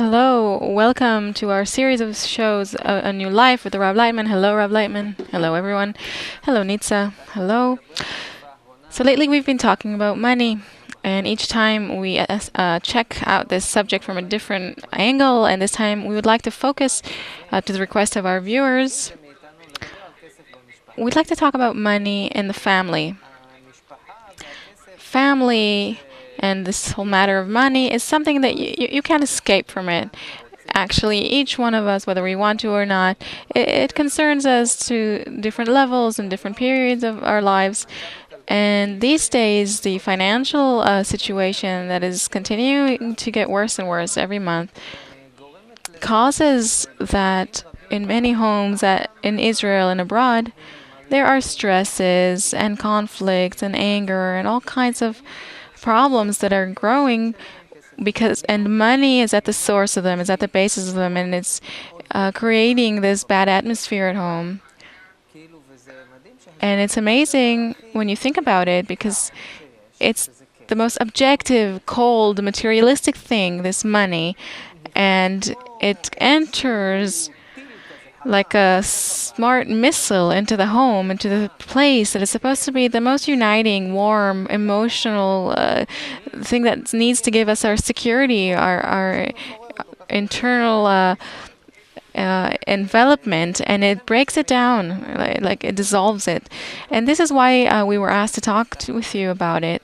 Hello, welcome to our series of shows, A New Life with the Rav Laitman. Hello, Rav Laitman. Hello, everyone. Hello, Nitsa. Hello. So lately we've been talking about money, and each time we check out this subject from a different angle, and this time we would like to focus, to the request of our viewers, we'd like to talk about money in the family. Family and this whole matter of money is something that you can't escape from it. Actually, each one of us, whether we want to or not, it concerns us to different levels and different periods of our lives. And these days, the financial situation that is continuing to get worse and worse every month causes that in many homes that in Israel and abroad, there are stresses and conflicts and anger and all kinds of problems that are growing because and money is at the source of them, is at the basis of them, and it's creating this bad atmosphere at home. And it's amazing when you think about it because it's the most objective, cold, materialistic thing, this money, and it enters like a smart missile into the home, into the place that is supposed to be the most uniting, warm, emotional thing that needs to give us our security, our internal envelopment, and it breaks it down, like it dissolves it. And this is why we were asked to talk with you about it.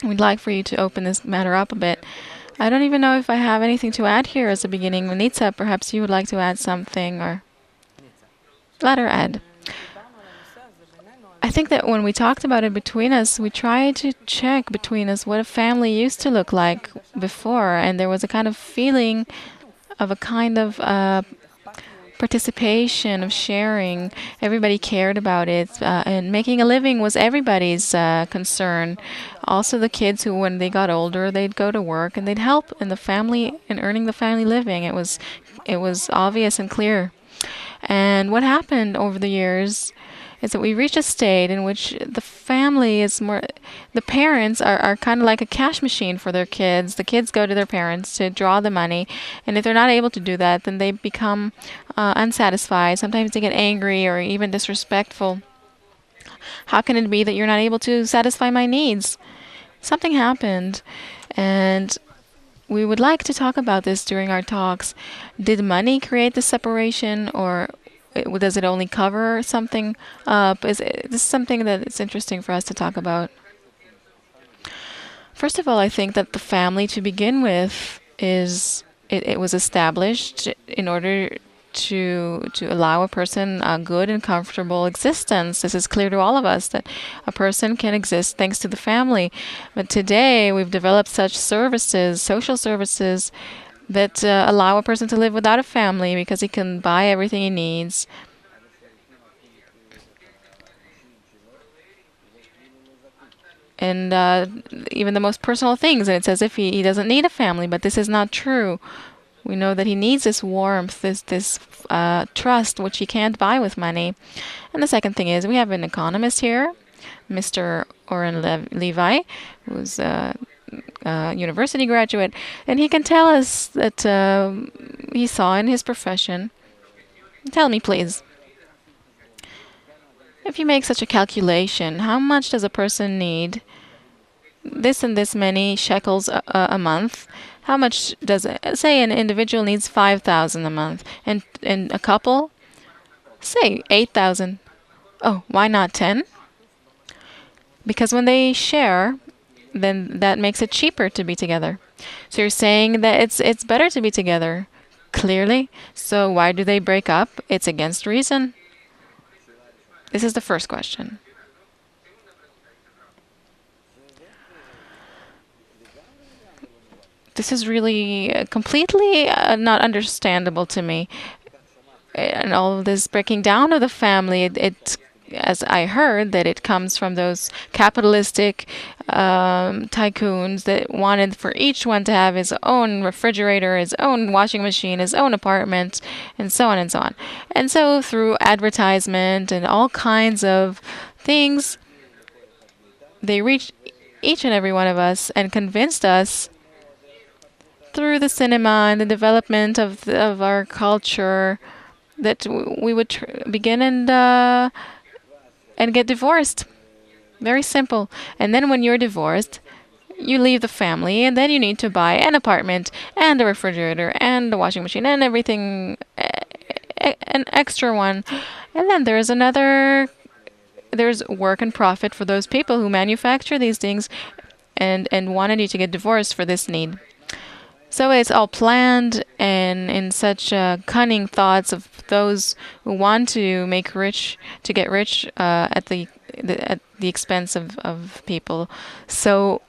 We'd like for you to open this matter up a bit. I don't even know if I have anything to add here as a beginning. Nitsa, perhaps you would like to add something, or let her add. I think that when we talked about it between us, we tried to check between us what a family used to look like before, and there was a kind of feeling of a kind of participation, of sharing. Everybody cared about it, and making a living was everybody's concern. Also, the kids who, when they got older, they'd go to work and they'd help in the family in earning the family living. It was obvious and clear. And what happened over the years is that we reach a state in which the family is more, the parents are kind of like a cash machine for their kids. The kids go to their parents to draw the money, and if they're not able to do that, then they become unsatisfied. Sometimes they get angry or even disrespectful. How can it be that you're not able to satisfy my needs? Something happened, and we would like to talk about this during our talks. Did money create the separation, or does it only cover something up? This is something that is interesting for us to talk about. First of all, I think that the family to begin with it was established in order to allow a person a good and comfortable existence. This is clear to all of us that a person can exist thanks to the family. But today we've developed such services, social services, that allow a person to live without a family because he can buy everything he needs. And even the most personal things, and it's as if he doesn't need a family, but this is not true. We know that he needs this warmth, this trust, which he can't buy with money. And the second thing is, we have an economist here, Mr. Oren Levi, who's a university graduate, and he can tell us that he saw in his profession. Tell me, please, if you make such a calculation, how much does a person need? This and this many shekels a month. How much does say an individual needs 5,000 a month, and a couple, say 8,000. Oh, why not 10? Because when they share, then that makes it cheaper to be together. So you're saying that it's better to be together, clearly. So why do they break up? It's against reason. This is the first question. This is really completely not understandable to me. And all of this breaking down of the family, as I heard, that it comes from those capitalistic tycoons that wanted for each one to have his own refrigerator, his own washing machine, his own apartment, and so on and so on. And so through advertisement and all kinds of things, they reached each and every one of us and convinced us through the cinema and the development of our culture that we would begin and get divorced. Very simple. And then when you're divorced, you leave the family, and then you need to buy an apartment and a refrigerator and a washing machine and everything, an extra one. And then there's work and profit for those people who manufacture these things and wanted you to get divorced for this need. So it's all planned and in such cunning thoughts of those who want to get rich at the expense of people. So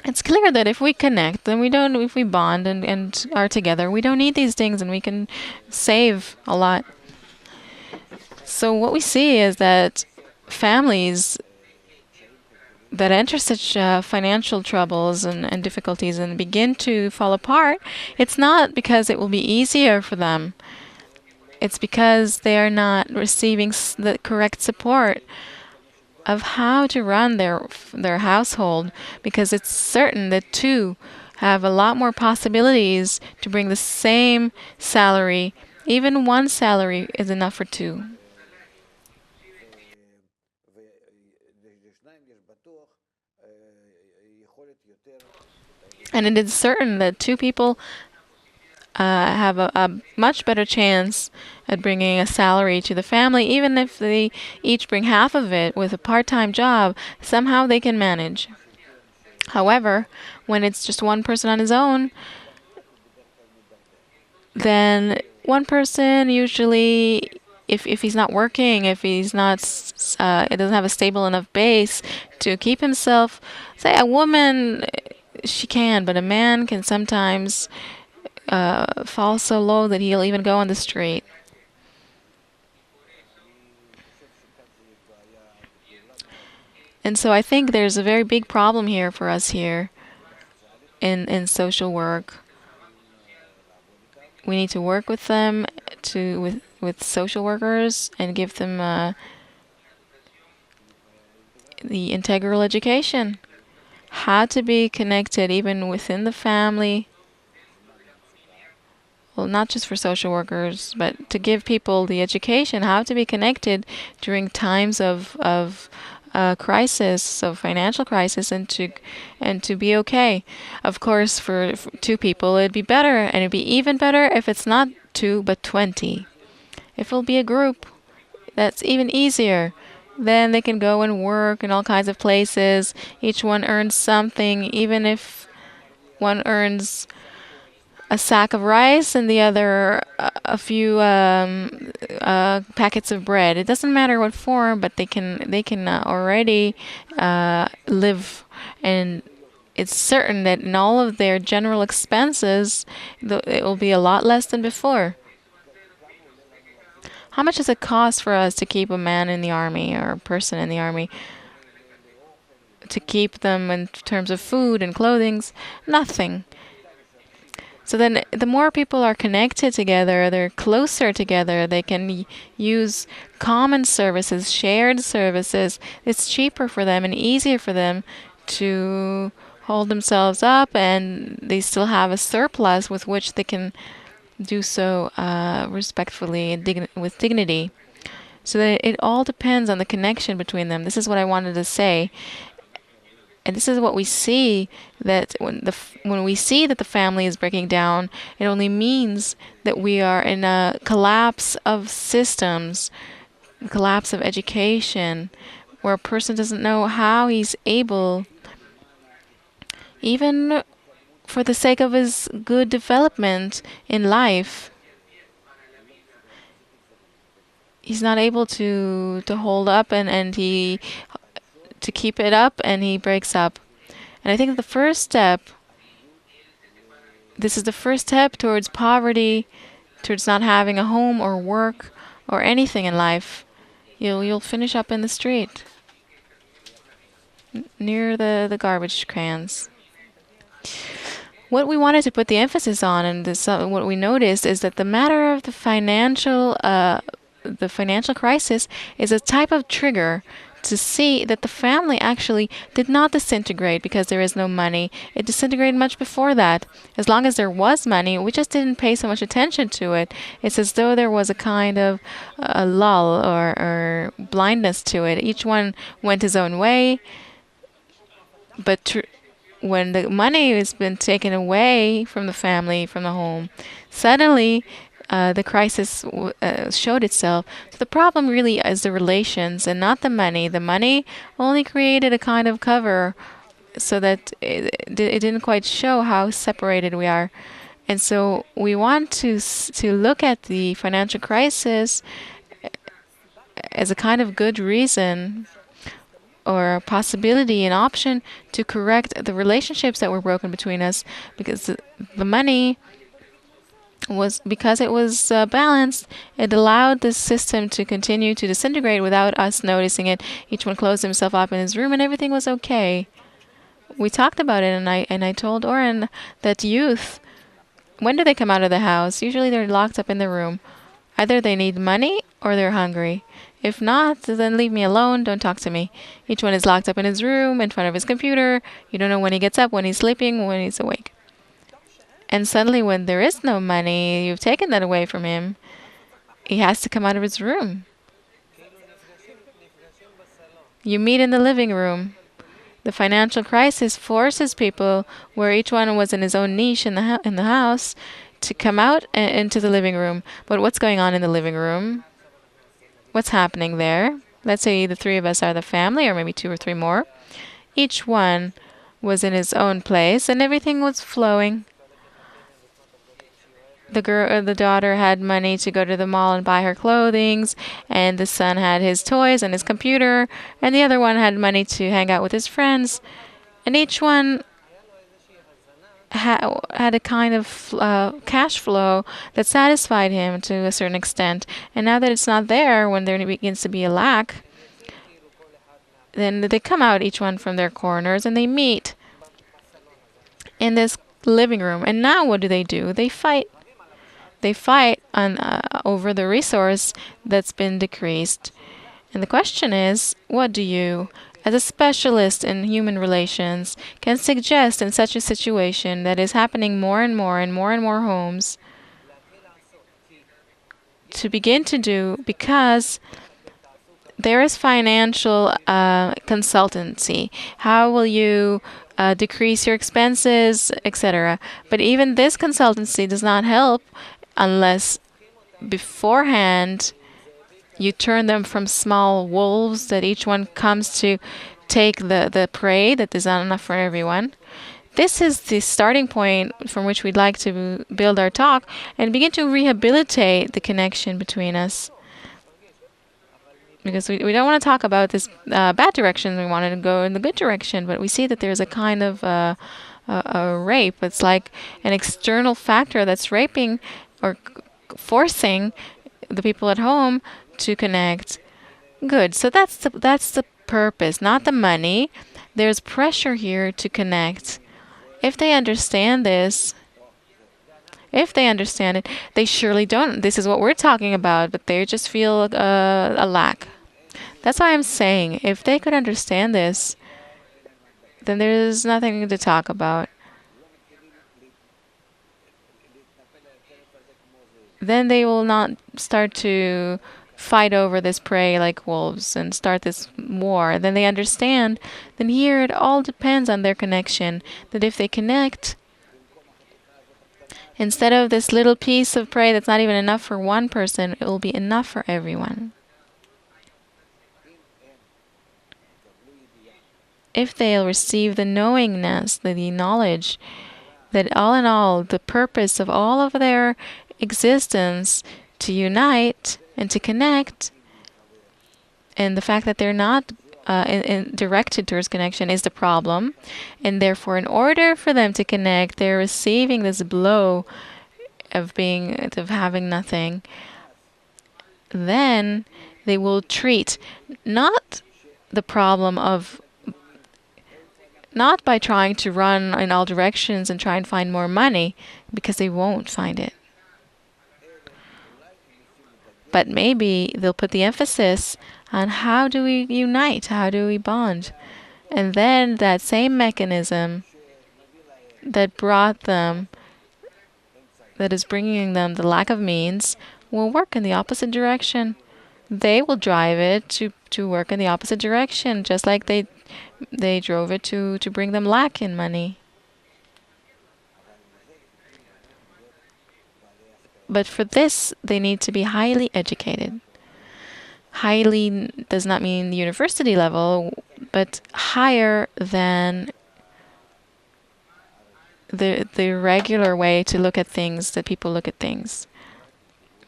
it's clear that if we connect, then if we bond and are together, we don't need these things and we can save a lot. So what we see is that families that enter such financial troubles and difficulties and begin to fall apart, it's not because it will be easier for them. It's because they are not receiving the correct support of how to run their household, because it's certain that two have a lot more possibilities to bring the same salary. Even one salary is enough for two. And it is certain that two people have a much better chance at bringing a salary to the family, even if they each bring half of it with a part-time job, somehow they can manage. However, when it's just one person on his own, then one person usually, if he's not working, if he's not, it doesn't have a stable enough base to keep himself, say a woman, she can, but a man can sometimes fall so low that he'll even go on the street. And so I think there's a very big problem here for us here in social work. We need to work with them with social workers and give them the integral education, how to be connected even within the family. Well, not just for social workers, but to give people the education how to be connected during times of crisis, so financial crisis, and to be okay. Of course, for two people, it'd be better, and it'd be even better if it's not two but 20. If it'll be a group, that's even easier. Then they can go and work in all kinds of places. Each one earns something, even if one earns a sack of rice and the other a few packets of bread. It doesn't matter what form, but they can already live, and it's certain that in all of their general expenses, it will be a lot less than before. How much does it cost for us to keep a man in the army or a person in the army? To keep them in terms of food and clothing? Nothing. So then the more people are connected together, they're closer together, they can use common services, shared services. It's cheaper for them and easier for them to hold themselves up, and they still have a surplus with which they can do so respectfully and with dignity. So that it all depends on the connection between them. This is what I wanted to say. And this is what we see, that when we see that the family is breaking down, it only means that we are in a collapse of systems, a collapse of education, where a person doesn't know how he's able, even for the sake of his good development in life, he's not able to hold up and he to keep it up, and he breaks up. And I think the first step, this is the first step towards poverty, towards not having a home or work or anything in life. You'll finish up in the street, near the garbage cans. What we wanted to put the emphasis on, and what we noticed, is that the matter of the financial crisis is a type of trigger to see that the family actually did not disintegrate because there is no money. It disintegrated much before that. As long as there was money, we just didn't pay so much attention to it. It's as though there was a kind of a lull or blindness to it. Each one went his own way, but when the money has been taken away from the family, from the home, suddenly the crisis showed itself. So the problem really is the relations and not the money. The money only created a kind of cover so that it didn't quite show how separated we are. And so we want to look at the financial crisis as a kind of good reason or a possibility, an option to correct the relationships that were broken between us, because the money was, because it was balanced, it allowed the system to continue to disintegrate without us noticing it. Each one closed himself up in his room and everything was okay. We talked about it, and I told Oren that youth, when do they come out of the house? Usually they're locked up in their room. Either they need money or they're hungry. If not, then leave me alone. Don't talk to me. Each one is locked up in his room, in front of his computer. You don't know when he gets up, when he's sleeping, when he's awake. And suddenly, when there is no money, you've taken that away from him. He has to come out of his room. You meet in the living room. The financial crisis forces people, where each one was in his own niche in the house, to come out into the living room. But what's going on in the living room? What's happening there? Let's say the three of us are the family, or maybe two or three more. Each one was in his own place, and everything was flowing. The daughter had money to go to the mall and buy her clothing, and the son had his toys and his computer, and the other one had money to hang out with his friends, and each one had a kind of cash flow that satisfied him to a certain extent. And now that it's not there, when there begins to be a lack, then they come out, each one from their corners, and they meet in this living room. And now what do? They fight. They fight over the resource that's been decreased. And the question is, what do you, as a specialist in human relations, can suggest in such a situation that is happening more and more in more and more homes to begin to do, because there is financial consultancy. How will you decrease your expenses, etc.? But even this consultancy does not help unless beforehand you turn them from small wolves that each one comes to take the prey that is not enough for everyone. This is the starting point from which we'd like to build our talk and begin to rehabilitate the connection between us. Because we don't want to talk about this bad direction. We want to go in the good direction, but we see that there's a kind of a rape. It's like an external factor that's raping or forcing the people at home to connect. Good. So that's the purpose, not the money. There's pressure here to connect. If they understand this, if they understand it, they surely don't. This is what we're talking about, but they just feel a lack. That's why I'm saying, if they could understand this, then there's nothing to talk about. Then they will not start to fight over this prey like wolves and start this war. Then they understand. Then here it all depends on their connection. That if they connect, instead of this little piece of prey that's not even enough for one person, it will be enough for everyone. If they'll receive the knowingness, the knowledge, that all in all, the purpose of all of their existence to unite and to connect, and the fact that they're not directed towards connection is the problem, and therefore in order for them to connect, they're receiving this blow of having nothing. Then they will treat not the problem of, not by trying to run in all directions and try and find more money, because they won't find it. But maybe they'll put the emphasis on how do we unite, how do we bond. And then that same mechanism that brought them, that is bringing them the lack of means, will work in the opposite direction. They will drive it to work in the opposite direction, just like they drove it to bring them lack in money. But for this, they need to be highly educated. Highly does not mean university level, but higher than the regular way to look at things that people look at things,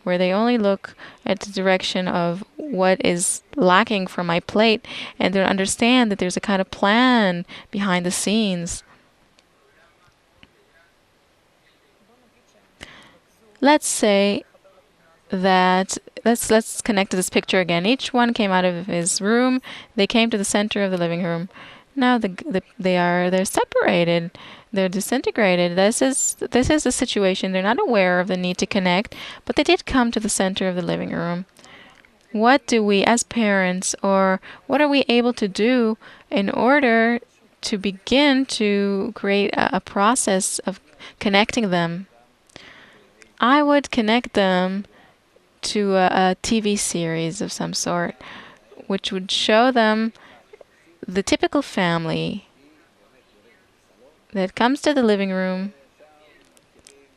where they only look at the direction of what is lacking from my plate and don't understand that there's a kind of plan behind the scenes. Let's say that let's connect to this picture again. Each one came out of his room. They came to the center of the living room. Now they're separated. They're disintegrated. This is the situation. They're not aware of the need to connect, but they did come to the center of the living room. What do we as parents, or what are we able to do in order to begin to create a process of connecting them? I would connect them to a TV series of some sort, which would show them the typical family that comes to the living room,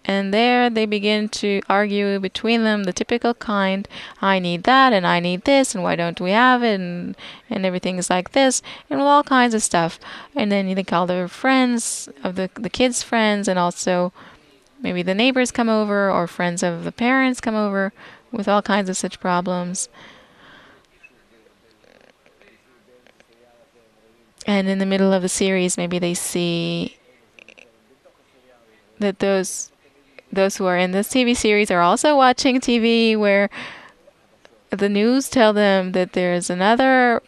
and there they begin to argue between them, the typical kind. I need that, and I need this, and why don't we have it, and everything is like this, and all kinds of stuff. And then they call their friends, of the kids' friends, and also maybe the neighbors come over, or friends of the parents come over with all kinds of such problems. And in the middle of the series, maybe they see that those who are in this TV series are also watching TV, where the news tell them that there's another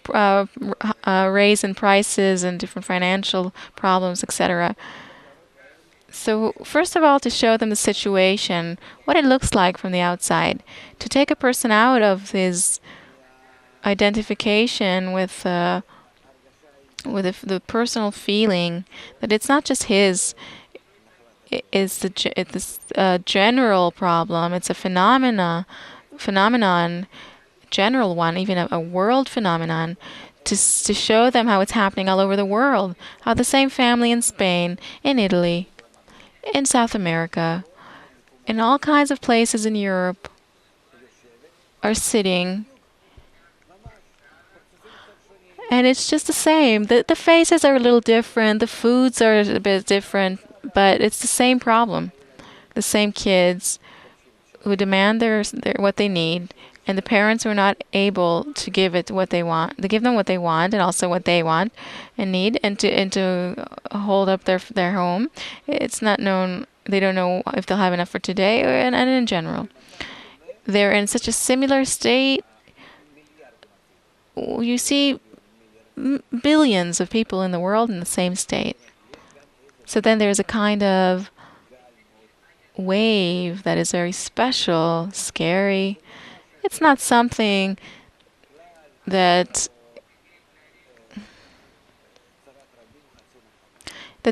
raise in prices and different financial problems, etc. So first of all, to show them the situation, what it looks like from the outside, to take a person out of his identification with the personal feeling that it's not just his. It's a general problem. It's a phenomenon, general one, even a world phenomenon, to show them how it's happening all over the world. How the same family in Spain, in Italy, in South America, in all kinds of places in Europe are sitting, and it's just the same. The faces are a little different, the foods are a bit different, but it's the same problem. The same kids who demand their what they need, and the parents who are not able to give it what they want. They give them what they want and also what they want and need, and to hold up their home. It's not known. They don't know if they'll have enough for today, and in general, they're in such a similar state. You see billions of people in the world in the same state. So then there's a kind of wave that is very special, scary. It's not something that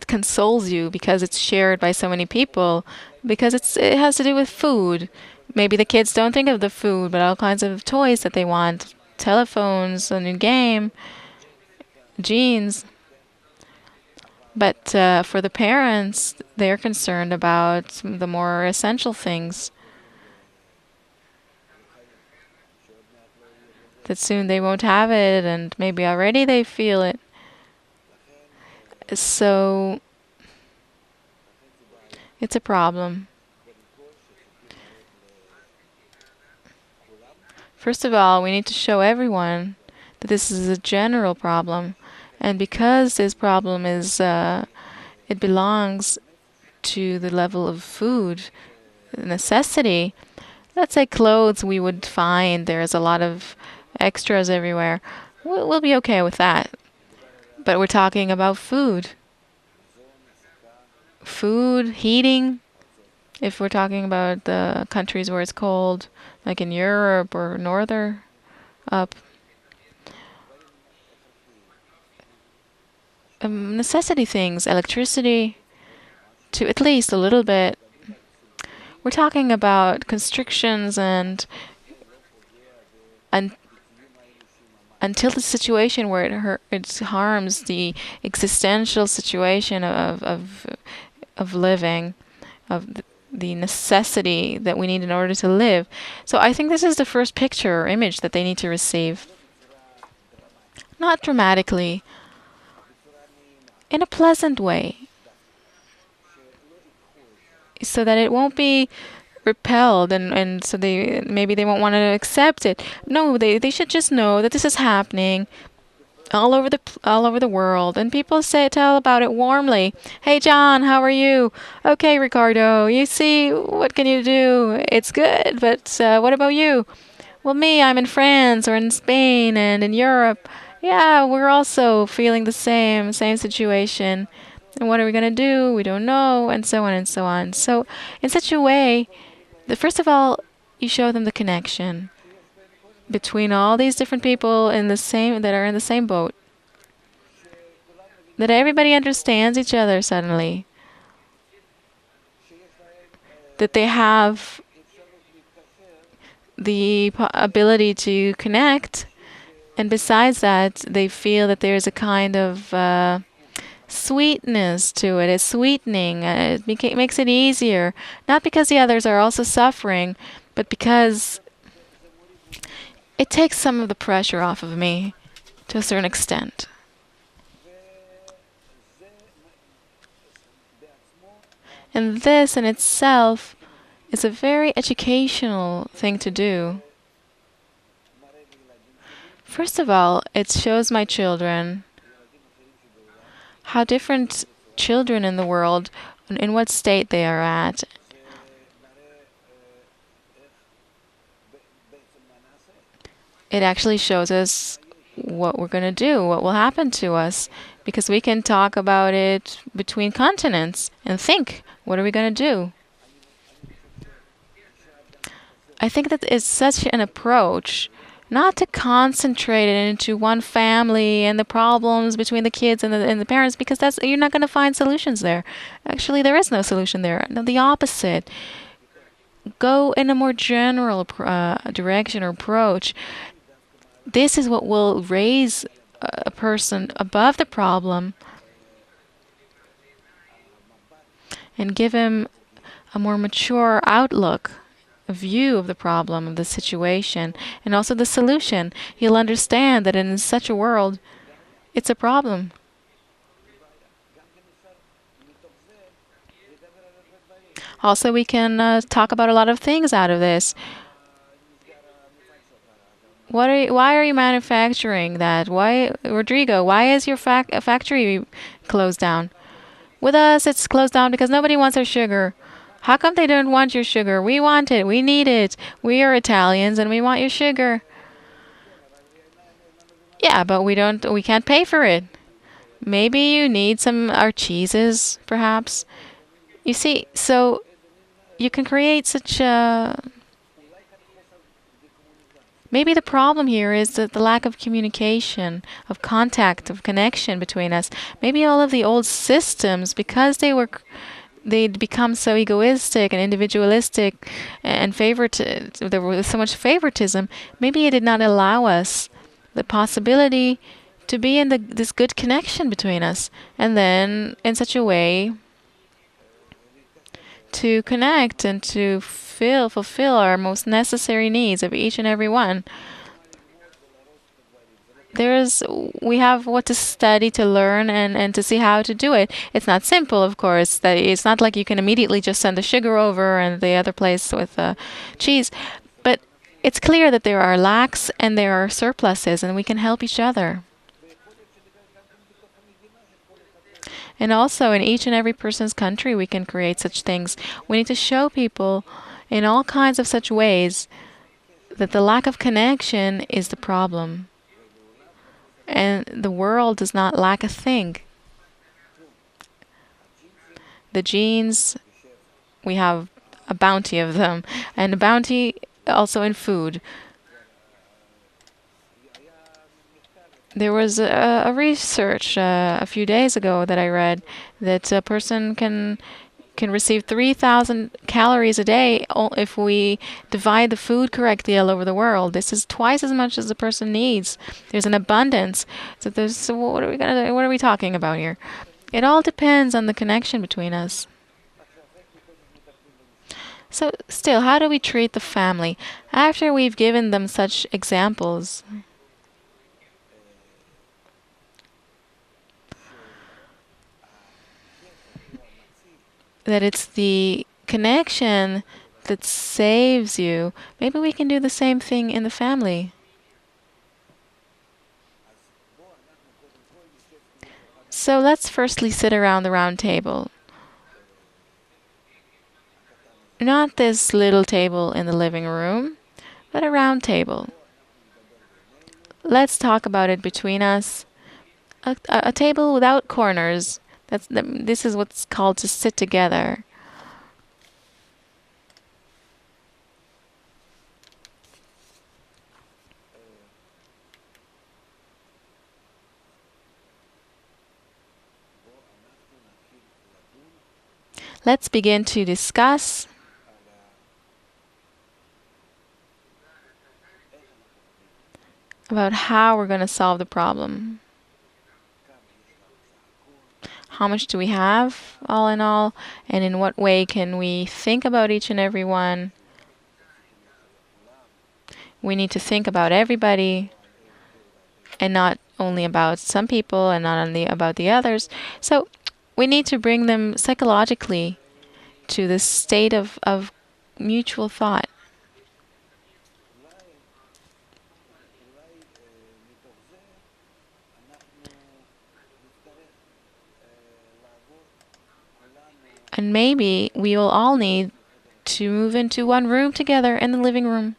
consoles you because it's shared by so many people, because it has to do with food. Maybe the kids don't think of the food, but all kinds of toys that they want, telephones, a new game, jeans. But for the parents, they're concerned about the more essential things. That soon they won't have it, and maybe already they feel it. So it's a problem. First of all, we need to show everyone that this is a general problem. And because this problem is, it belongs to the level of food, necessity. Let's say clothes, we would find there's a lot of extras everywhere. We'll be okay with that. But we're talking about food. Food, heating, If we're talking about the countries where it's cold, like in Europe or northern up, necessity things, electricity, to at least a little bit. We're talking about constrictions and until the situation where it harms the existential situation of living, of the necessity that we need in order to live. So I think this is the first picture or image that they need to receive. Not dramatically, in a pleasant way, so that it won't be repelled and so they won't want to accept it. No, they should just know that this is happening all over the world, and people tell about it warmly. Hey John, how are you? Okay, Ricardo, you see, what can you do? It's good, but what about you? Well, me, I'm in France or in Spain and in Europe. Yeah, we're also feeling the same situation. And what are we gonna do? We don't know, and so on and so on. So, in such a way, first of all, you show them the connection between all these different people that are in the same boat. That everybody understands each other suddenly. That they have the ability to connect, and besides that, they feel that there's a kind of sweetness to it, a sweetening. It makes it easier, not because the others are also suffering, but because it takes some of the pressure off of me to a certain extent. And this in itself is a very educational thing to do. First of all, it shows my children how different children in the world, in what state they are at. It actually shows us what we're going to do, what will happen to us, because we can talk about it between continents and think, what are we going to do? I think that it's such an approach not to concentrate it into one family and the problems between the kids and the parents, because you're not going to find solutions there. Actually, there is no solution there. No, the opposite. Go in a more general direction or approach. This is what will raise a person above the problem and give him a more mature outlook, a view of the problem, of the situation, and also the solution. He'll understand that in such a world, it's a problem. Also, we can talk about a lot of things out of this. Why are you manufacturing that? Why, Rodrigo, why is your factory closed down? With us, it's closed down because nobody wants our sugar. How come they don't want your sugar? We want it. We need it. We are Italians and we want your sugar. Yeah, but we can't pay for it. Maybe you need our cheeses, perhaps. You see, so you can create such a... Maybe the problem here is that the lack of communication, of contact, of connection between us. Maybe all of the old systems, because they'd become so egoistic and individualistic and there was so much favoritism, maybe it did not allow us the possibility to be in this good connection between us, and then in such a way to connect and to fulfill our most necessary needs of each and every one. We have what to study, to learn, and to see how to do it. It's not simple, of course. That it's not like you can immediately just send the sugar over and the other place with cheese. But it's clear that there are lacks and there are surpluses, and we can help each other. And also, in each and every person's country, we can create such things. We need to show people in all kinds of such ways that the lack of connection is the problem. And the world does not lack a thing. The genes, we have a bounty of them, and a bounty also in food. There was a research a few days ago that I read that a person can receive 3,000 calories a day if we divide the food correctly all over the world. This is twice as much as the person needs. There's an abundance. So what are we talking about here? It all depends on the connection between us. So still, how do we treat the family after we've given them such examples? That it's the connection that saves you. Maybe we can do the same thing in the family. So let's firstly sit around the round table. Not this little table in the living room, but a round table. Let's talk about it between us. A table without corners. This is what's called to sit together. Let's begin to discuss about how we're going to solve the problem. How much do we have, all in all, and in what way can we think about each and every one? We need to think about everybody and not only about some people and not only about the others. So we need to bring them psychologically to this state of mutual thought. And maybe we will all need to move into one room together in the living room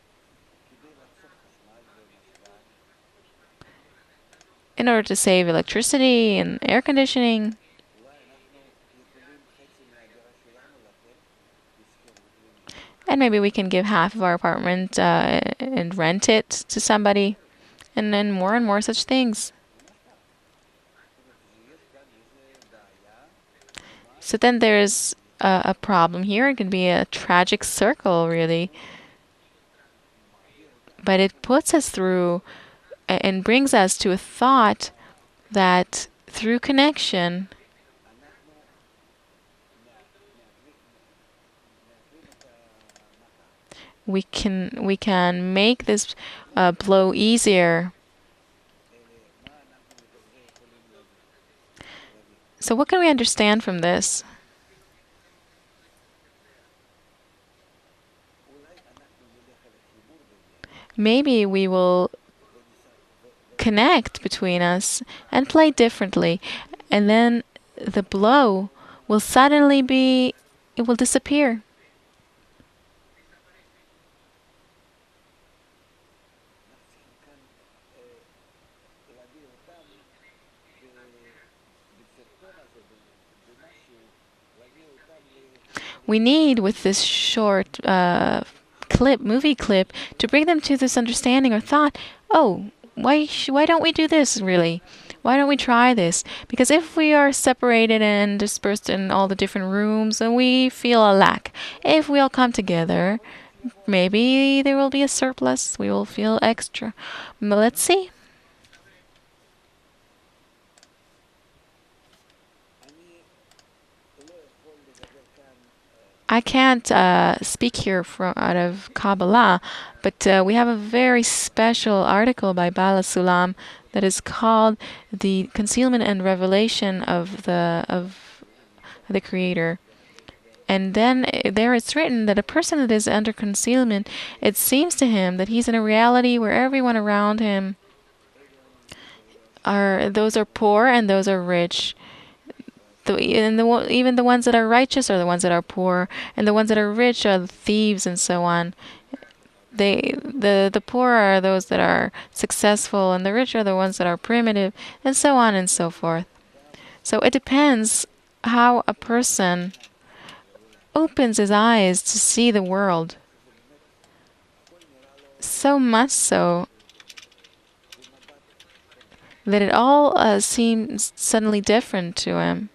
in order to save electricity and air conditioning. And maybe we can give half of our apartment and rent it to somebody. And then more and more such things. So then there's a problem here. It can be a tragic circle, really. But it puts us through and brings us to a thought that through connection, we can make this blow easier. So what can we understand from this? Maybe we will connect between us and play differently, and then the blow will suddenly be, it will disappear. We need, with this short movie clip, to bring them to this understanding or thought. Oh, why don't we do this really? Why don't we try this? Because if we are separated and dispersed in all the different rooms, then we feel a lack. If we all come together, maybe there will be a surplus. We will feel extra. But let's see. I can't speak here from out of Kabbalah, but we have a very special article by Bala Sulam that is called "The Concealment and Revelation of the Creator." And then there it's written that a person that is under concealment, it seems to him that he's in a reality where everyone around him those are poor and those are rich. Even the ones that are righteous are the ones that are poor, and the ones that are rich are the thieves and so on. The poor are those that are successful, and the rich are the ones that are primitive, and so on and so forth. So it depends how a person opens his eyes to see the world. So much so that it all seems suddenly different to him.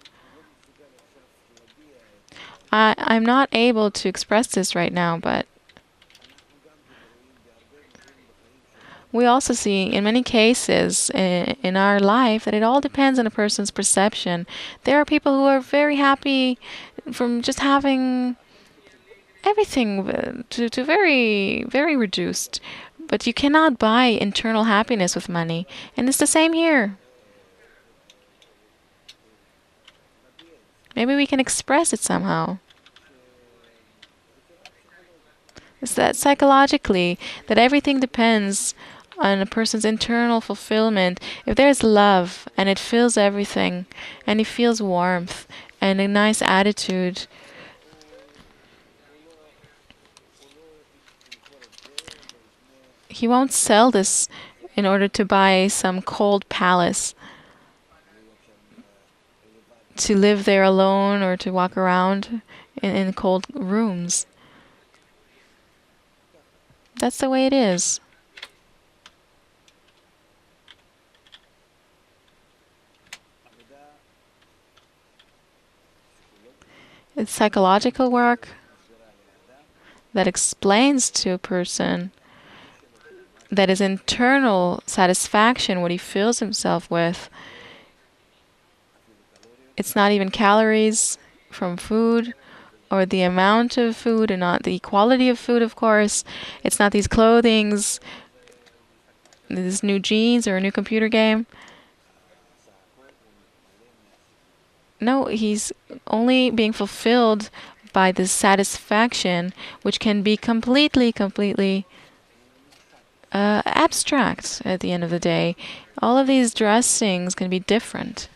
I'm not able to express this right now, but we also see in many cases in our life that it all depends on a person's perception. There are people who are very happy from just having everything to very, very reduced. But you cannot buy internal happiness with money. And it's the same here. Maybe we can express it somehow. It's that psychologically, that everything depends on a person's internal fulfillment. If there's love and it fills everything, and he feels warmth and a nice attitude, he won't sell this in order to buy some cold palace to live there alone or to walk around in cold rooms. That's the way it is. It's psychological work that explains to a person that his internal satisfaction, what he fills himself with, it's not even calories from food or the amount of food and not the quality of food, of course. It's not these clothings, these new jeans or a new computer game. No, he's only being fulfilled by this satisfaction, which can be completely abstract at the end of the day. All of these dressings can be different.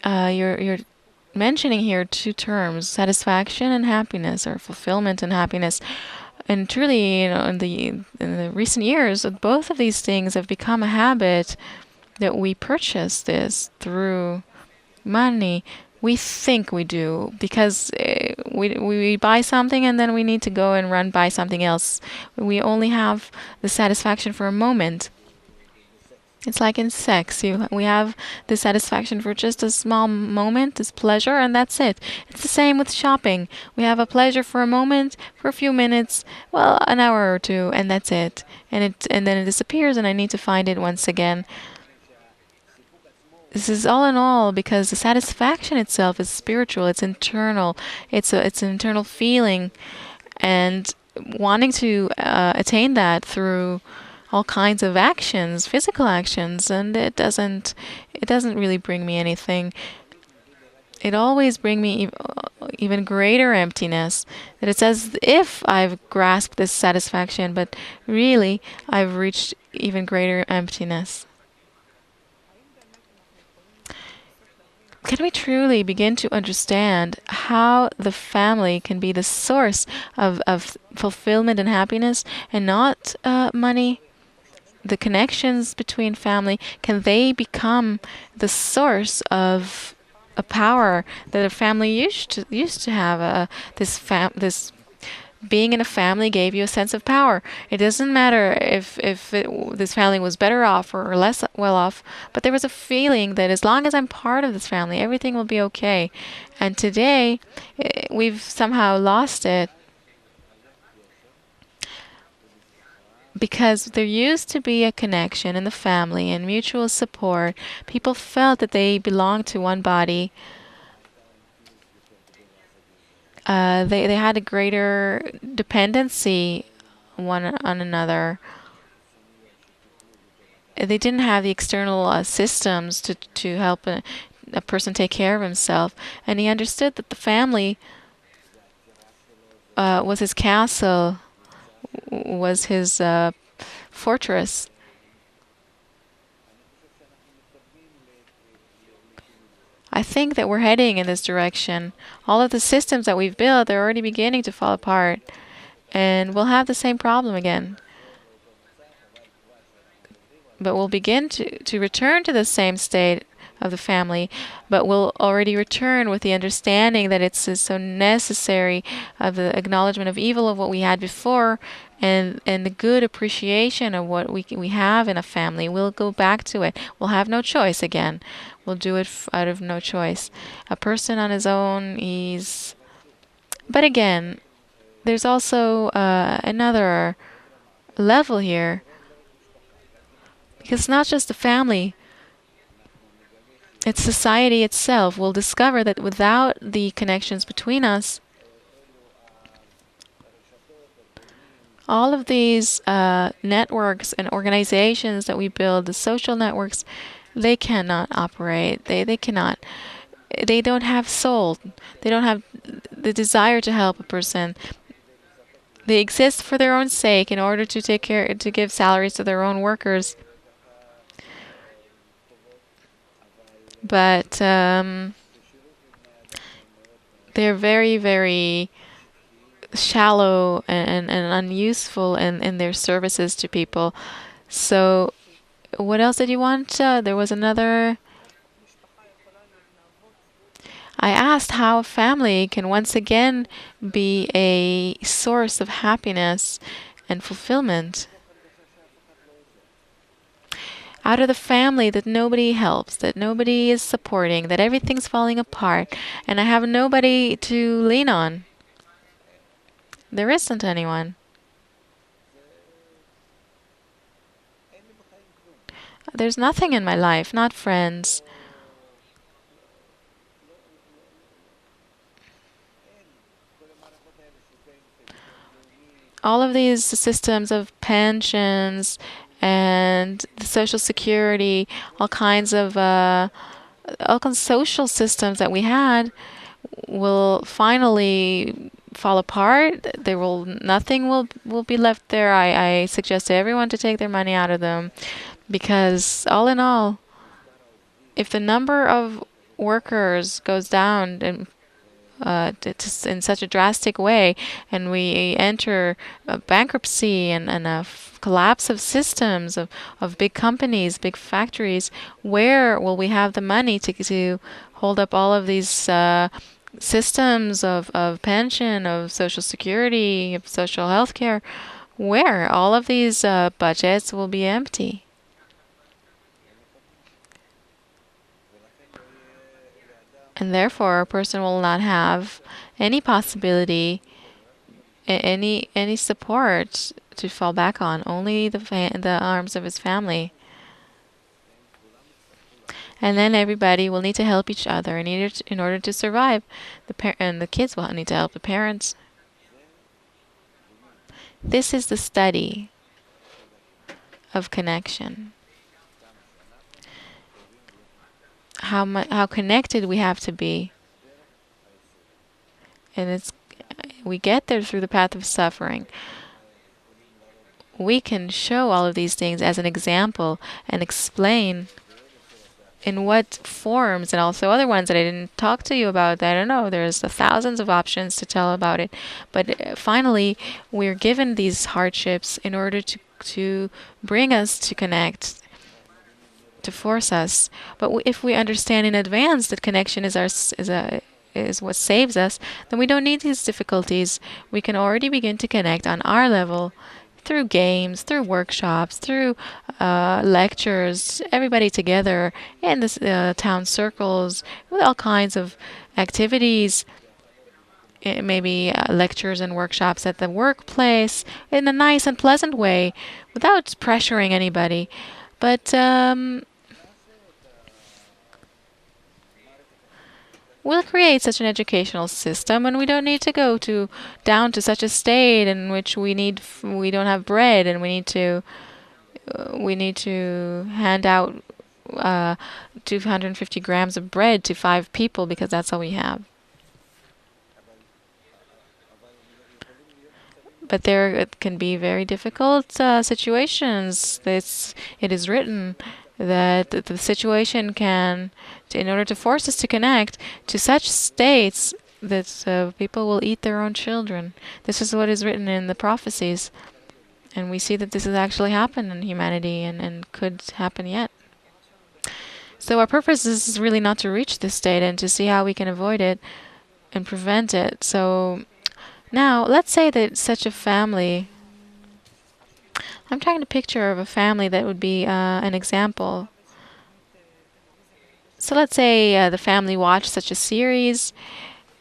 You're mentioning here two terms: satisfaction and happiness, or fulfillment and happiness. And truly, in the recent years, both of these things have become a habit that we purchase this through money. We think we do because we buy something and then we need to go and run buy something else. We only have the satisfaction for a moment. It's like in sex. We have the satisfaction for just a small moment, this pleasure, and that's it. It's the same with shopping. We have a pleasure for a moment, for a few minutes, well, an hour or two, and that's it. And then it disappears, and I need to find it once again. This is all in all because the satisfaction itself is spiritual. It's internal. It's an internal feeling, and wanting to attain that through all kinds of actions, physical actions, and it doesn't really bring me anything. It always brings me even greater emptiness. That it's as if I've grasped this satisfaction, but really I've reached even greater emptiness. Can we truly begin to understand how the family can be the source of fulfillment and happiness and not money? The connections between family, can they become the source of a power that a family used to have? This being in a family gave you a sense of power. It doesn't matter if this family was better off or less well off, but there was a feeling that as long as I'm part of this family, everything will be okay. And today, we've somehow lost it. Because there used to be a connection in the family and mutual support. People felt that they belonged to one body. They had a greater dependency one on another. They didn't have the external systems to help a person take care of himself. And he understood that the family was his castle, was his fortress. I think that we're heading in this direction. All of the systems that we've built, they're already beginning to fall apart. And we'll have the same problem again. but we'll begin to return to the same state of the family, but we'll already return with the understanding that it's so necessary of the acknowledgement of evil of what we had before, and the good appreciation of what we have in a family. We'll go back to it. We'll have no choice again. We'll do it out of no choice. A person on his own, he's... But again, there's also another level here, because it's not just the family. It's society itself. We'll discover that without the connections between us, all of these networks and organizations that we build, the social networks, they cannot operate. They cannot. They don't have soul. They don't have the desire to help a person. They exist for their own sake in order to take care, to give salaries to their own workers. But they're very, very shallow and unuseful in their services to people. So what else did you want? There was another... I asked how a family can once again be a source of happiness and fulfillment. Out of the family that nobody helps, that nobody is supporting, that everything's falling apart, and I have nobody to lean on. There isn't anyone. There's nothing in my life, not friends. All of these systems of pensions and the social security, all kinds of social systems that we had will finally fall apart. Nothing will be left there. I suggest to everyone to take their money out of them, because all in all, if the number of workers goes down and in such a drastic way, and we enter a bankruptcy and a collapse of systems of big companies, big factories, where will we have the money to hold up all of these systems of pension, of social security, of social health care? Where? All of these budgets will be empty. And therefore, a person will not have any possibility, any support to fall back on, only the arms of his family. And then everybody will need to help each other in order to survive. And the kids will need to help the parents. This is the study of connection. How connected we have to be. And we get there through the path of suffering. We can show all of these things as an example and explain in what forms, and also other ones that I didn't talk to you about. I don't know, there's thousands of options to tell about it. But finally, we're given these hardships in order to bring us to connect, to force us. But if we understand in advance that connection is what saves us, then we don't need these difficulties. We can already begin to connect on our level through games, through workshops, through lectures, everybody together in the town circles with all kinds of activities. Maybe lectures and workshops at the workplace in a nice and pleasant way without pressuring anybody. But we'll create such an educational system, and we don't need to go down to such a state in which we don't have bread, and we need to hand out 250 grams of bread to 5 people because that's all we have. But there can be very difficult situations. It is written that the situation can, in order to force us to connect to such states that people will eat their own children. This is what is written in the prophecies. And we see that this has actually happened in humanity and could happen yet. So our purpose is really not to reach this state and to see how we can avoid it and prevent it. So now, let's say that such a family, I'm trying to picture of a family that would be an example. So let's say the family watched such a series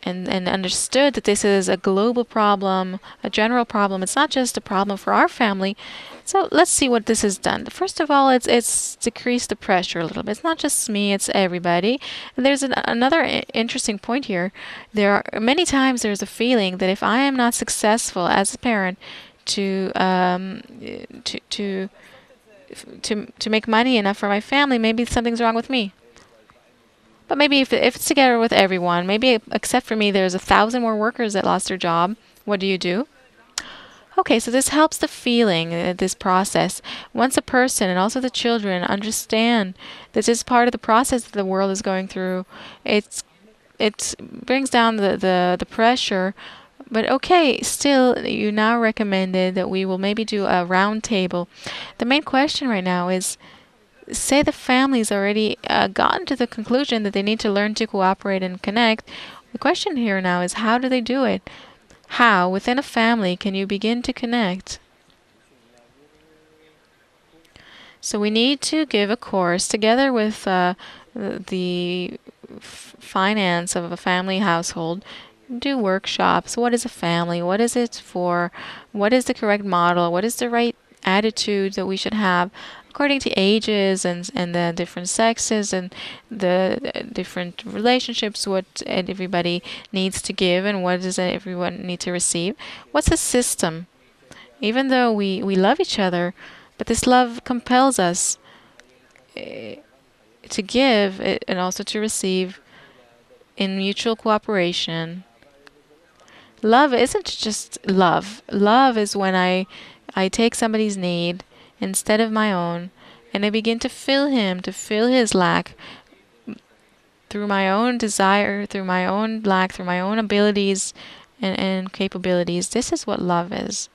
and understood that this is a global problem, a general problem. It's not just a problem for our family. So let's see what this has done. First of all, it's decreased the pressure a little bit. It's not just me; it's everybody. And there's another interesting point here. There are many times there's a feeling that if I am not successful as a parent to to to to make money enough for my family, maybe something's wrong with me. But maybe if it's together with everyone, maybe except for me, there's 1,000 more workers that lost their job. What do you do? Okay, so this helps the feeling, this process. Once a person and also the children understand that this is part of the process that the world is going through, it brings down the pressure. But okay, still, you now recommended that we will maybe do a round table. The main question right now is, say the family's already gotten to the conclusion that they need to learn to cooperate and connect. The question here now is, how do they do it? How, within a family, can you begin to connect? So we need to give a course together with the finance of a family household. Do workshops. What is a family? What is it for? What is the correct model? What is the right attitude that we should have according to ages and the different sexes and the different relationships, what everybody needs to give and what does everyone need to receive? What's the system? Even though we love each other, but this love compels us to give and also to receive in mutual cooperation. Love isn't just love. Love is when I take somebody's need instead of my own, and I begin to fill him, to fill his lack through my own desire, through my own lack, through my own abilities and capabilities. This is what love is.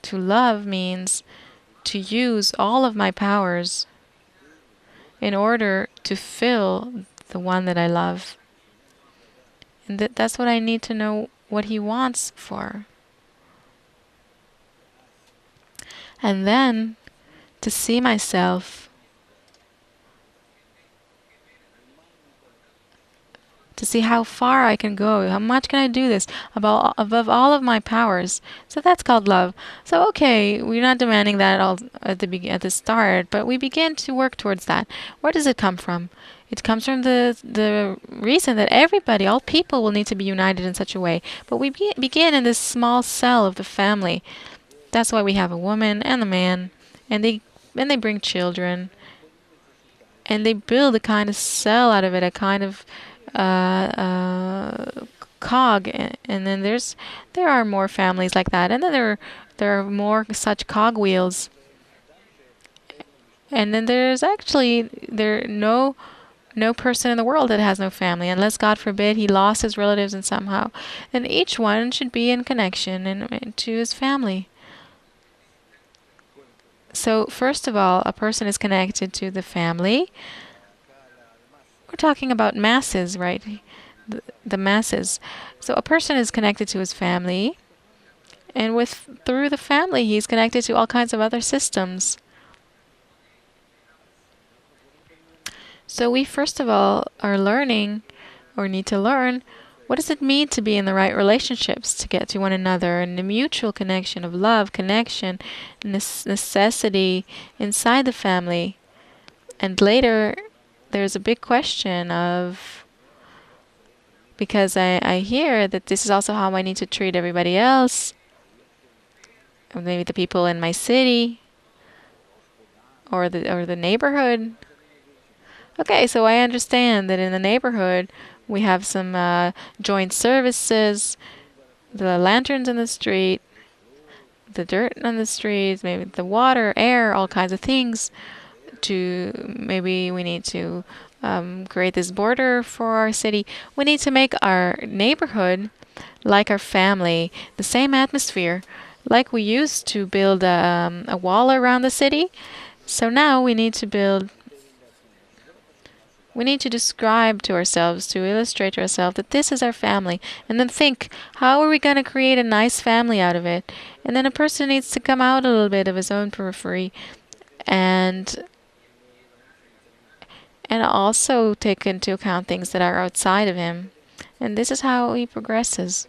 To love means to use all of my powers in order to fill the one that I love. And that's what I need to know what he wants for. And then to see myself, to see how far I can go, how much can I do this above all of my powers. So that's called love. So okay, we're not demanding that all at the start, but we begin to work towards that. Where does it come from? It comes from the reason that everybody, all people, will need to be united in such a way. But we begin in this small cell of the family. That's why we have a woman and a man, and they bring children, and they build a kind of cell out of it, a kind of cog, and then there are more families like that, and then there are more such cog wheels, and then there's actually no person in the world that has no family, unless God forbid he lost his relatives and somehow, and each one should be in connection and to his family. So first of all, a person is connected to the family. We're talking about masses, right? The masses. So a person is connected to his family, and through the family, he's connected to all kinds of other systems. So we first of all are learning, or need to learn, what does it mean to be in the right relationships, to get to one another, and the mutual connection of love, connection, necessity inside the family. And later, there's a big question of, because I hear that this is also how I need to treat everybody else, or maybe the people in my city, or the neighborhood. Okay, so I understand that in the neighborhood we have some joint services, the lanterns in the street, the dirt on the streets, maybe the water, air, all kinds of things. Maybe we need to create this border for our city. We need to make our neighborhood like our family, the same atmosphere. like we used to build a wall around the city. So now we need to describe to ourselves, to illustrate to ourselves that this is our family, and then think, how are we going to create a nice family out of it? And then a person needs to come out a little bit of his own periphery and also take into account things that are outside of him. And this is how he progresses.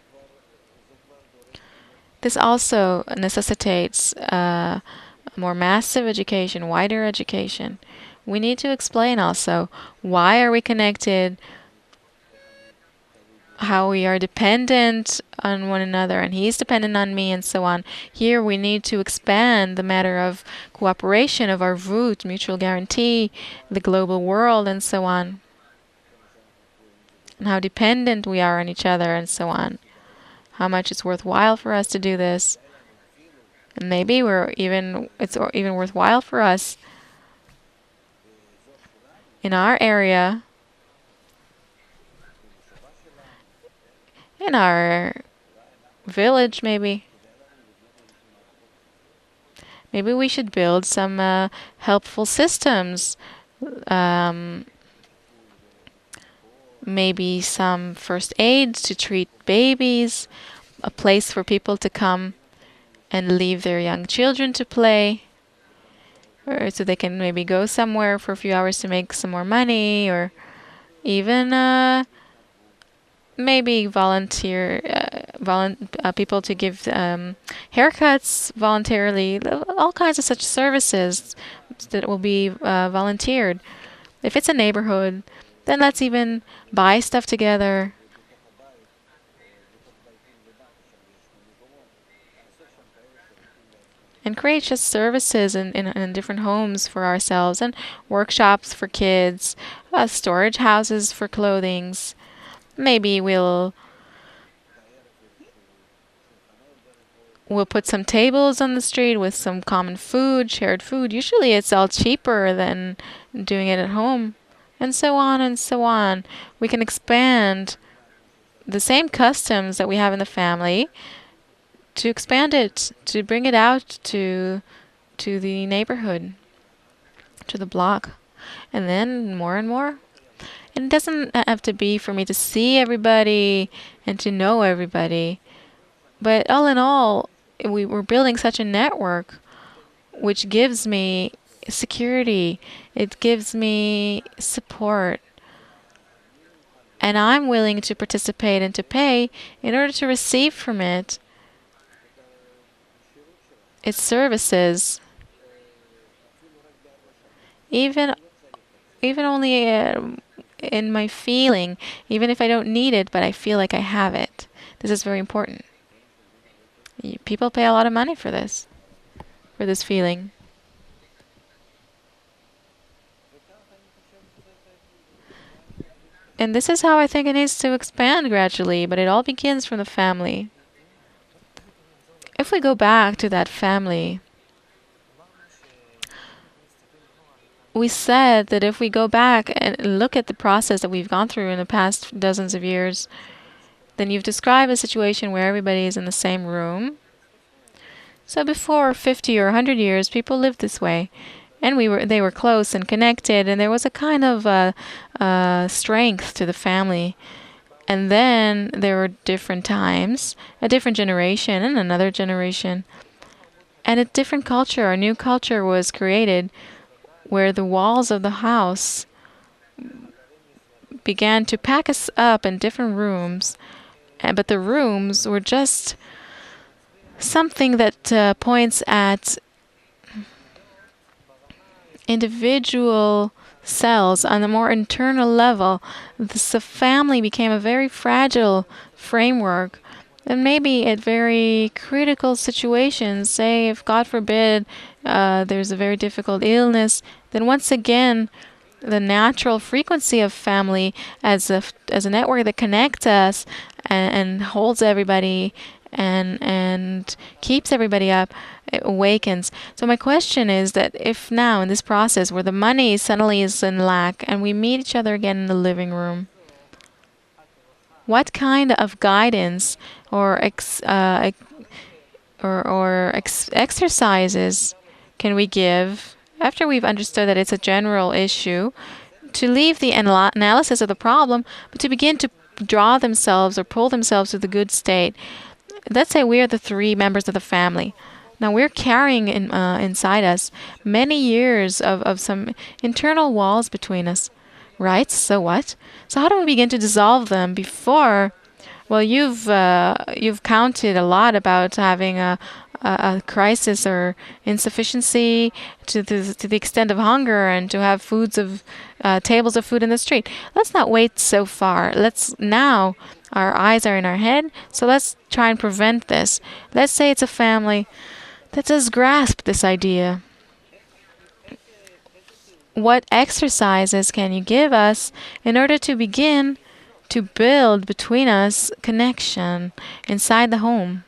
This also necessitates more massive education, wider education. We need to explain also why are we connected, how we are dependent on one another, and he's dependent on me, and so on. Here we need to expand the matter of cooperation, of our root, mutual guarantee, the global world, and so on, and how dependent we are on each other, and so on. How much it's worthwhile for us to do this. And maybe it's even worthwhile for us in our area, in our village, maybe. Maybe we should build some helpful systems. Maybe some first aids to treat babies, a place for people to come and leave their young children to play, or so they can maybe go somewhere for a few hours to make some more money, or even maybe volunteer people to give haircuts voluntarily, all kinds of such services that will be volunteered. If it's a neighborhood, then let's even buy stuff together. And create just services in different homes for ourselves, and workshops for kids, storage houses for clothings. Maybe we'll put some tables on the street with some common food, shared food. Usually it's all cheaper than doing it at home. And so on and so on. We can expand the same customs that we have in the family, to expand it, to bring it out to the neighborhood, to the block, and then more and more. And it doesn't have to be for me to see everybody and to know everybody. But all in all, we're building such a network which gives me security. It gives me support. And I'm willing to participate and to pay in order to receive from it its services. Even only in my feeling, even if I don't need it, but I feel like I have it. This is very important. People pay a lot of money for this feeling. And this is how I think it needs to expand gradually, but it all begins from the family. If we go back to that family, we said that if we go back and look at the process that we've gone through in the past dozens of years, then you've described a situation where everybody is in the same room. So before 50 or 100 years, people lived this way, and they were close and connected, and there was a kind of strength to the family. And then there were different times, a different generation and another generation, and a different culture, a new culture was created, where the walls of the house began to pack us up in different rooms, but the rooms were just something that points at individual cells on a more internal level. The family became a very fragile framework, and maybe at very critical situations, say if God forbid there's a very difficult illness, then once again the natural frequency of family as a network that connects us and holds everybody and keeps everybody up, it awakens. So my question is that if now in this process where the money suddenly is in lack and we meet each other again in the living room, what kind of guidance or or exercises can we give after we've understood that it's a general issue to leave the analysis of the problem, but to begin to draw themselves or pull themselves to the good state? Let's say we are the three members of the family. Now we're carrying inside us many years of some internal walls between us, right? So what? So how do we begin to dissolve them before? Well, you've counted a lot about having a crisis or insufficiency to the extent of hunger and to have foods of tables of food in the street. Let's not wait so far. Let's now. Our eyes are in our head, so let's try and prevent this. Let's say it's a family that does grasp this idea. What exercises can you give us in order to begin to build between us connection inside the home?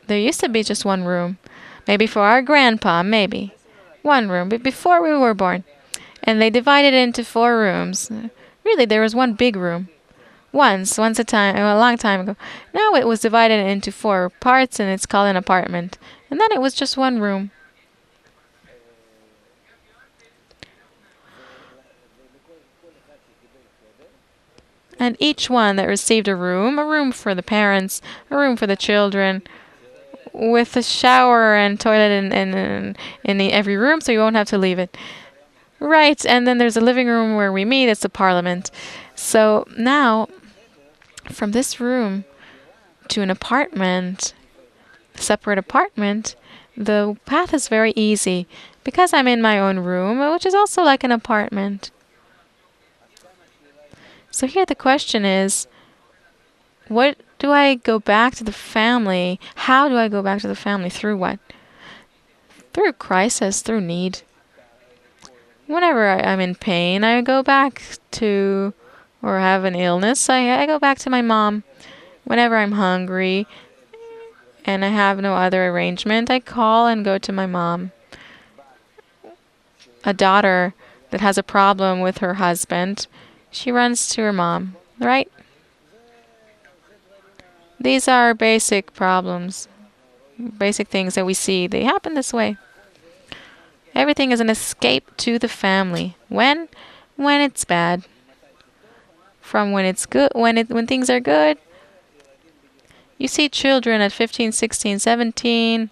There used to be just one room. Maybe for our grandpa, maybe. One room, but before we were born. And they divided it into 4 rooms. Really, there was one big room. Once a time, a long time ago. Now it was divided into 4 parts and it's called an apartment. And then it was just one room. And each one that received a room for the parents, a room for the children, with a shower and toilet in every room, so you won't have to leave it. Right, and then there's a living room where we meet. It's the parliament. So now, from this room to an apartment, separate apartment, the path is very easy because I'm in my own room, which is also like an apartment. So here the question is, what do I go back to the family? How do I go back to the family? Through what? Through crisis, through need. Whenever I'm in pain, I go back to, or have an illness, I go back to my mom. Whenever I'm hungry and I have no other arrangement, I call and go to my mom. A daughter that has a problem with her husband, she runs to her mom, right? These are basic problems, basic things that we see. They happen this way. Everything is an escape to the family. When? When it's bad. From when it's good, when things are good. You see children at 15, 16, 17.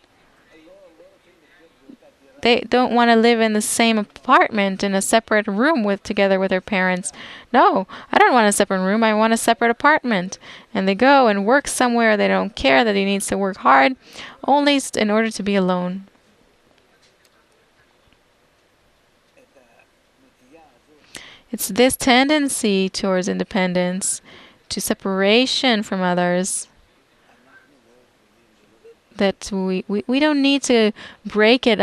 They don't want to live in the same apartment in a separate room together with their parents. No, I don't want a separate room. I want a separate apartment. And they go and work somewhere. They don't care that he needs to work hard, only in order to be alone. It's this tendency towards independence, to separation from others, that we don't need to break it,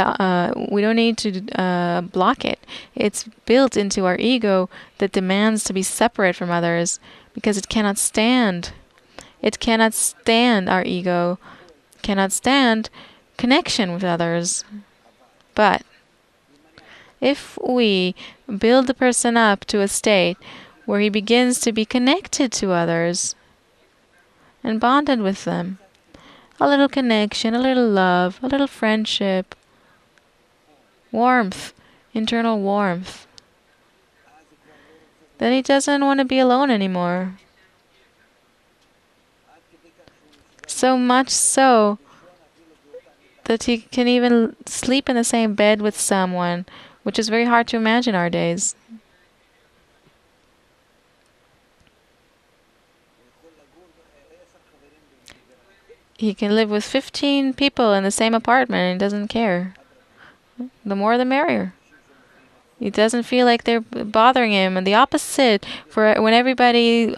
we don't need to block it. It's built into our ego that demands to be separate from others because it cannot stand. It cannot stand our ego, cannot stand connection with others. But if we build the person up to a state where he begins to be connected to others and bonded with them, a little connection, a little love, a little friendship, warmth, internal warmth, then he doesn't want to be alone anymore. So much so that he can even sleep in the same bed with someone, which is very hard to imagine nowadays. He can live with 15 people in the same apartment and he doesn't care. The more the merrier. He doesn't feel like they're bothering him. And the opposite, for when everybody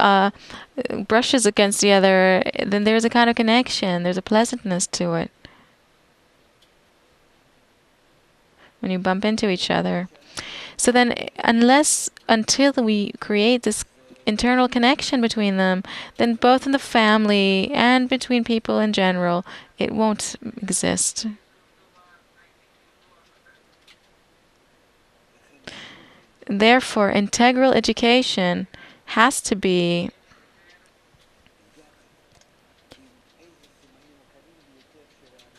brushes against the other, then there's a kind of connection. There's a pleasantness to it. When you bump into each other. So then, until we create this internal connection between them, then both in the family and between people in general, it won't exist. Therefore, integral education has to be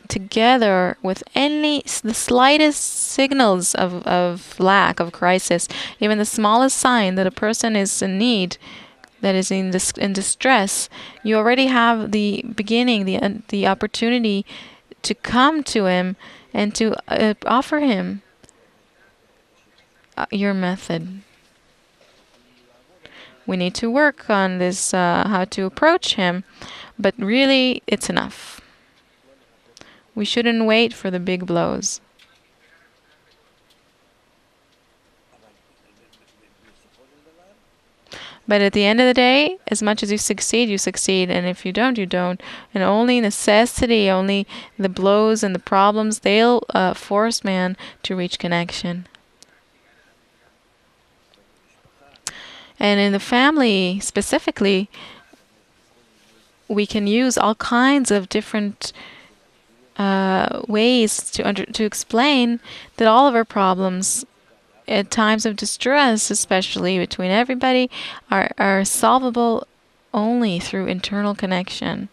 together with the slightest signals of lack, of crisis, even the smallest sign that a person is in need, that is in distress. You already have the beginning, the opportunity to come to him and to offer him your method. We need to work on this, how to approach him, but really, it's enough. We shouldn't wait for the big blows. But at the end of the day, as much as you succeed, you succeed. And if you don't, you don't. And only necessity, only the blows and the problems, they'll force man to reach connection. And in the family specifically, we can use all kinds of different ways to explain that all of our problems at times of distress, especially between everybody, are solvable only through internal connection.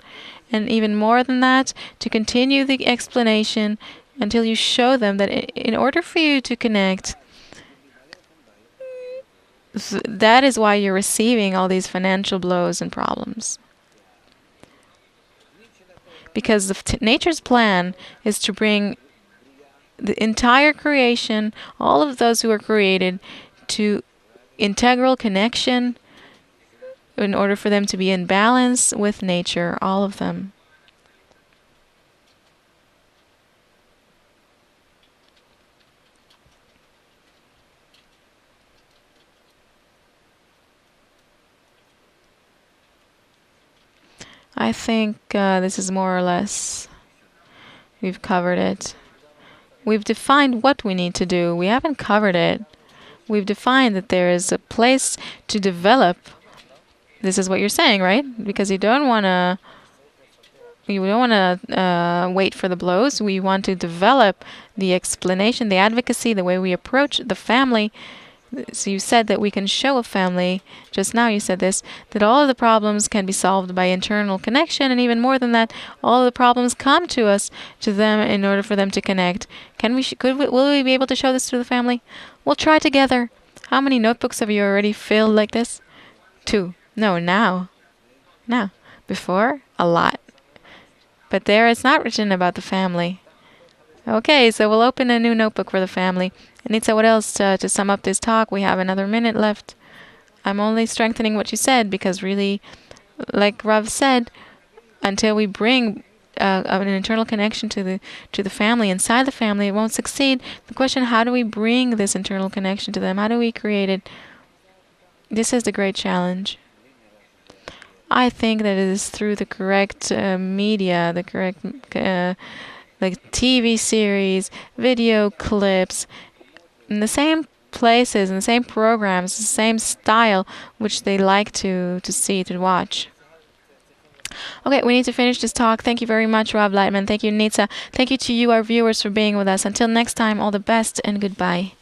And even more than that, to continue the explanation until you show them that in order for you to connect, that is why you're receiving all these financial blows and problems. Because nature's plan is to bring the entire creation, all of those who are created, to integral connection in order for them to be in balance with nature, all of them. I think this is more or less, we've covered it. We've defined what we need to do. We haven't covered it. We've defined that there is a place to develop. This is what you're saying, right? Because you don't want to wait for the blows. We want to develop the explanation, the advocacy, the way we approach the family. So you said that we can show a family, just now you said this, that all of the problems can be solved by internal connection, and even more than that, all of the problems come to us, to them, in order for them to connect. Will we be able to show this to the family? We'll try together. How many notebooks have you already filled like this? 2. No, now. Now. Before? A lot. But there it's not written about the family. Okay, so we'll open a new notebook for the family. Anita, what else to sum up this talk? We have another minute left. I'm only strengthening what you said because really, like Rav said, until we bring an internal connection to the family, inside the family, it won't succeed. The question, how do we bring this internal connection to them? How do we create it? This is the great challenge. I think that it is through the correct media, the correct like TV series, video clips, in the same places, in the same programs, the same style which they like to see, to watch. Okay, we need to finish this talk. Thank you very much, Rob Laitman. Thank you, Nitsa. Thank you to you, our viewers, for being with us. Until next time, all the best and goodbye.